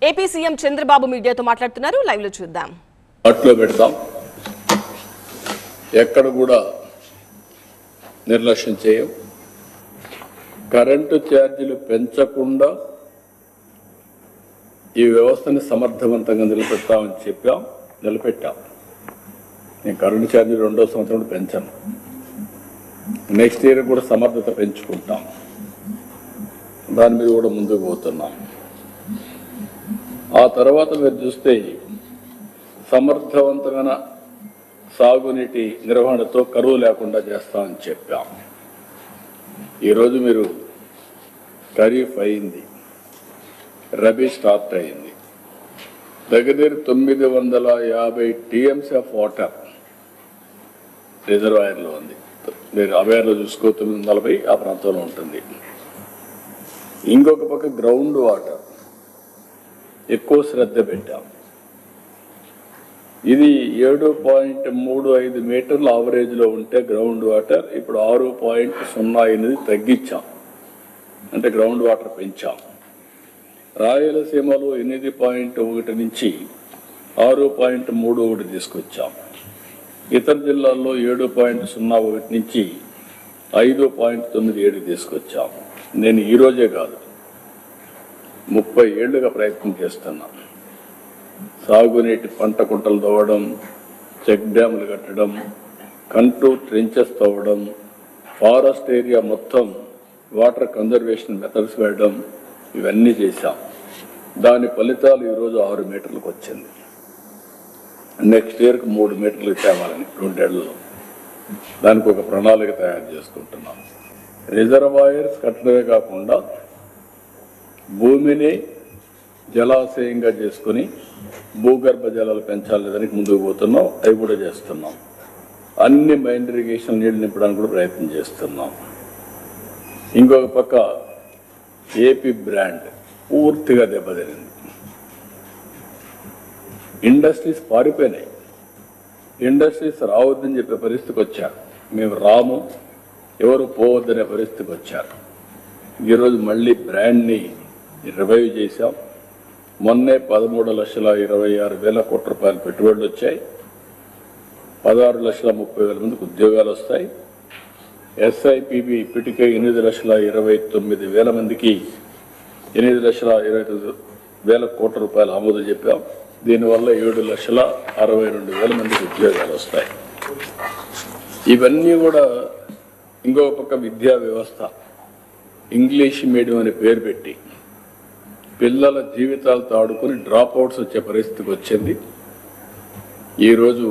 AP CM Chandrababu మీడియాతో మాట్లాడుతున్నారు. Live లో చూద్దాం. అట్లో పెడతాం, ఎక్కడ కూడా నిర్లక్ష్యం చేయం. కరెంటు ఛార్జీలు పెంచకుండా ఈ వ్యవస్థని సమర్థవంతంగా నిలబెడతామని చెప్పాం, నిలబెట్టాం. నేను కరెంటు ఛార్జీలు 2వ సంవత్సరం పెంచాను. నెక్స్ట్ ఇయర్ కూడా సమర్థత పెంచుకుంటాం. దాని మీద కూడా ముందుకు పోతున్నాం. ఆ తర్వాత మీరు చూస్తే సమర్థవంతమైన సాగునీటి నిర్వహణతో కరువు లేకుండా చేస్తామని చెప్పాం. ఈరోజు మీరు ఖరీఫ్ అయింది, రబీ స్టార్ట్ అయింది. దగ్గర 950 టీఎంసీ ఆఫ్ వాటర్ రిజర్వాయర్లో ఉంది. మీరు అవేర్లో చూసుకో 940 ఆ ప్రాంతంలో ఉంటుంది. ఇంకొక పక్క గ్రౌండ్ వాటర్ ఎక్కువ శ్రద్ధ పెట్టాం. ఇది 7.35 మీటర్ల ఆవరేజ్లో ఉంటే గ్రౌండ్ వాటర్ ఇప్పుడు 6.08 తగ్గించాం, అంటే గ్రౌండ్ వాటర్ పెంచాం. రాయలసీమలో 8.1 నుంచి 6.31 తీసుకొచ్చాం. ఇతర జిల్లాల్లో 7.01 నుంచి 5.97 తీసుకొచ్చాం. నేను ఈరోజే కాదు 30 ఏళ్లుగా ప్రయత్నం చేస్తున్నాను. సాగునీటి పంట కుంటలు తవ్వడం, చెక్ డ్యాములు కట్టడం, కంటూర్ ట్రెంచెస్ తవ్వడం, ఫారెస్ట్ ఏరియా మొత్తం వాటర్ కన్జర్వేషన్ మెథడ్స్ వేయడం, ఇవన్నీ చేశాం. దాని ఫలితాలు ఈరోజు 6 మీటర్లకు వచ్చింది. నెక్స్ట్ ఇయర్కి 3 మీటర్లకు తేవాలని 2 ఏళ్లలో దానికి ఒక ప్రణాళిక తయారు చేసుకుంటున్నాం. రిజర్వాయర్స్ కట్టడమే కాకుండా భూమిని జలాశయంగా చేసుకుని భూగర్భ జలాలు పెంచాలి, దానికి ముందుకు పోతున్నాం. అవి కూడా చేస్తున్నాం. అన్ని మైన్ ఇరిగేషన్ నీళ్లు నింపడానికి కూడా ప్రయత్నం చేస్తున్నాం. ఇంకొక పక్క ఏపీ బ్రాండ్ పూర్తిగా దెబ్బతినింది. ఇండస్ట్రీస్ పారిపోయినాయి. ఇండస్ట్రీస్ రావద్దని చెప్పే పరిస్థితికి వచ్చారు. మేము రాము, ఎవరు పోవద్దనే పరిస్థితికి వచ్చారు. ఈరోజు మళ్ళీ బ్రాండ్ని రివైవ్ చేశాం. మొన్నే 13,26,000 కోట్ల రూపాయల పెట్టుబడులు వచ్చాయి. 16,30,000 మందికి ఉద్యోగాలు వస్తాయి. ఎస్ఐపిబి ఇప్పటికే 8,29,000 మందికి 8,29,000 కోట్ల రూపాయలు ఆమోదం చెప్పాం. దీనివల్ల 7,62,000 మందికి ఉద్యోగాలు వస్తాయి. ఇవన్నీ కూడా ఇంకొక పక్క విద్యా వ్యవస్థ ఇంగ్లీష్ మీడియం అనే పేరు పెట్టి పిల్లల జీవితాలతో ఆడుకొని డ్రాప్ అవుట్స్ వచ్చే పరిస్థితికి వచ్చింది. ఈరోజు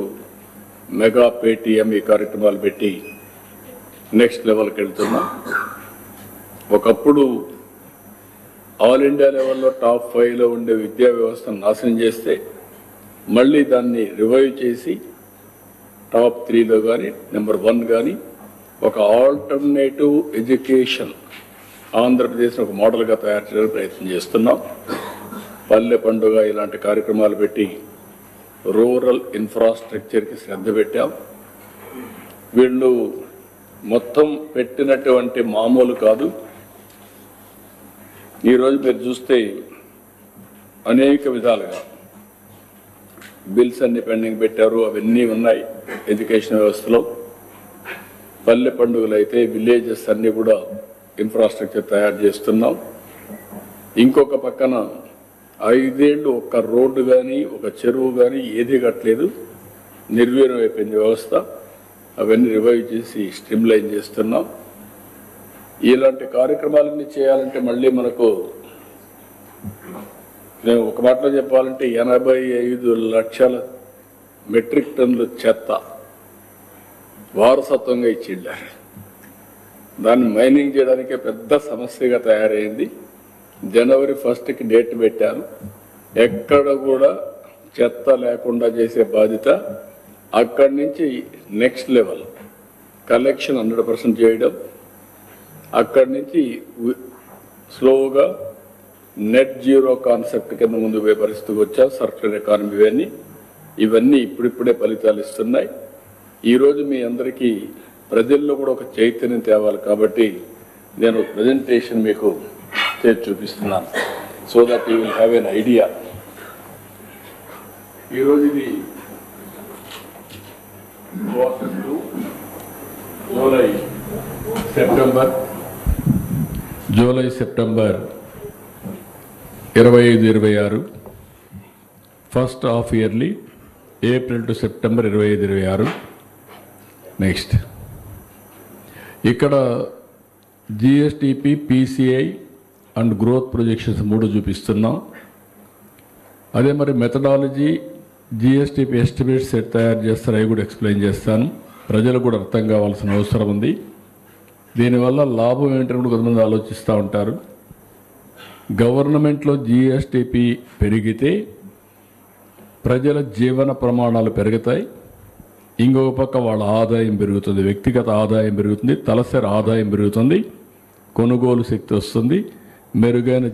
మెగా పేటీఎం ఈ కార్యక్రమాలు పెట్టి నెక్స్ట్ లెవెల్కి వెళ్తున్నాం. ఒకప్పుడు ఆల్ ఇండియా లెవెల్లో టాప్ 5లో ఉండే విద్యా వ్యవస్థను నాశనం చేస్తే మళ్ళీ దాన్ని రివైవ్ చేసి టాప్ 3లో కానీ నెంబర్ 1 కానీ ఒక ఆల్టర్నేటివ్ ఎడ్యుకేషన్ ఆంధ్రప్రదేశ్ని ఒక మోడల్గా తయారు చేయడానికి ప్రయత్నం చేస్తున్నాం. పల్లె పండుగ ఇలాంటి కార్యక్రమాలు పెట్టి రూరల్ ఇన్ఫ్రాస్ట్రక్చర్కి శ్రద్ధ పెట్టాం. వీళ్ళు మొత్తం పెట్టినటువంటి మామూలు కాదు. ఈరోజు మీరు చూస్తే అనేక విధాలుగా బిల్స్ అన్ని పెండింగ్ పెట్టారు. అవన్నీ ఉన్నాయి ఎడ్యుకేషన్ వ్యవస్థలో. పల్లె పండుగలు అయితే విలేజెస్ అన్నీ కూడా ఇన్ఫ్రాస్ట్రక్చర్ తయారు చేస్తున్నాం. ఇంకొక పక్కన 5 ఏళ్ళు ఒక్క రోడ్డు కానీ ఒక చెరువు కానీ ఏది కట్టలేదు, నిర్వీర్యం అయిపోయింది వ్యవస్థ. అవన్నీ రివైవ్ చేసి స్ట్రీమ్లైన్ చేస్తున్నాం. ఇలాంటి కార్యక్రమాలన్నీ చేయాలంటే మళ్ళీ మనకు, నేను ఒక మాటలో చెప్పాలంటే 85 లక్షల మెట్రిక్ టన్నుల చెత్త వారసత్వంగా ఇచ్చిళ్ళారు. దాన్ని మైనింగ్ చేయడానికే పెద్ద సమస్యగా తయారైంది. జనవరి 1కి డేట్ పెట్టాను. ఎక్కడ కూడా చెత్త లేకుండా చేసే బాధ్యత. అక్కడి నుంచి నెక్స్ట్ లెవెల్ కలెక్షన్ 100% చేయడం, అక్కడి నుంచి స్లోగా నెట్ జీరో కాన్సెప్ట్ కింద ముందు పోయే పరిస్థితికి వచ్చా. సర్క్యులర్ ఎకానమీ ఇవన్నీ ఇప్పుడిప్పుడే ఫలితాలు ఇస్తున్నాయి. ఈరోజు మీ అందరికీ ప్రజల్లో కూడా ఒక చైతన్యం తేవాలి కాబట్టి నేను ప్రజెంటేషన్ మీకు చేసి చూపిస్తున్నాను. So that you will have an idea. ఈరోజు ఇది July September 25-26, first half yearly April to September 25-26. Next ఇక్కడ GSDP, PCI and growth projections 3 చూపిస్తున్నాం. అదే మరి మెథడాలజీ, జిఎస్టిపి ఎస్టిమేట్స్ సెట్ తయారు చేస్తారు, అవి కూడా ఎక్స్ప్లెయిన్ చేస్తాను. ప్రజలకు కూడా అర్థం కావాల్సిన అవసరం ఉంది. దీనివల్ల లాభం ఏంటని కూడా కొంతమంది ఆలోచిస్తూ ఉంటారు. గవర్నమెంట్లో జిఎస్టిపి పెరిగితే ప్రజల జీవన ప్రమాణాలు పెరుగుతాయి, ఇంకొక పక్క వాళ్ళ ఆదాయం పెరుగుతుంది, వ్యక్తిగత ఆదాయం పెరుగుతుంది, తలసరి ఆదాయం పెరుగుతుంది, కొనుగోలు శక్తి వస్తుంది, మెరుగైన